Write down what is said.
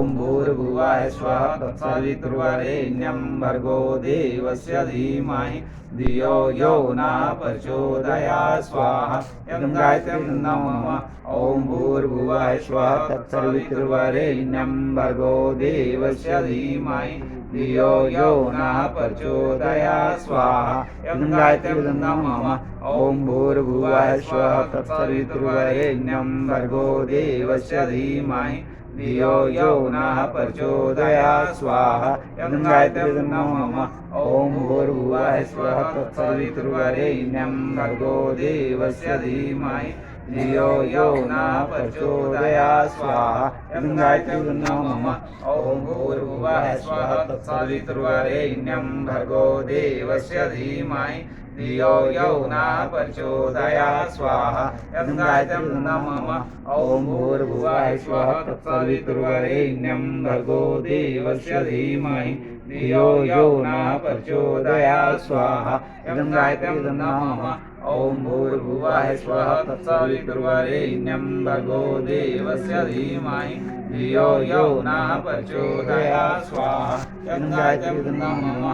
ॐ भूर्भुवः स्वः तत्सवितुर्वरेण्यं भर्गो देवस्य धीमहि धियो यो नः प्रचोदयात् स्वाहा इदं गायत्री नमः ॐ भूर्भुवः स्वः तत्सवितुर्वरेण्यं भर्गो देवस्य धीमहि धियो यो नः प्रचोदयात् स्वाहा इदं गायत्री नमः ॐ भूर्भुवः स्वः तत्सवितुर्वरेण्यं भर्गो देवस्य धीमहि धियो यो नः प्रचोदयात् स्वाहा इदं गायत्री नमः ॐ भूर्भुवः स्वः तत्सवितुर्वरेण्यं भर्गो देवस्य धीमहि धियो यो नः प्रचोदयात् स्वाहा इदं गायत्री नमः ॐ भूर्भुवः स्वः तत्सवितुर्वरेण्यं भर्गो देवस्य धीमहि धियो यो नः प्रचोदयात् स्वाहा इदं गायत्री नमः ॐ भूर्भुवः स्वः तत्सवितुर्वरेण्यं भर्गो देवस्य धीमहि धियो यो नः प्रचोदयात् स्वाहा इदं गायत्री नमः ॐ भूर्भुवः स्वः तत्सवितुर्वरेण्यं भर्गो देवस्य धीमहि धियो यो नः प्रचोदयात् स्वाहा इदं गायत्री नमः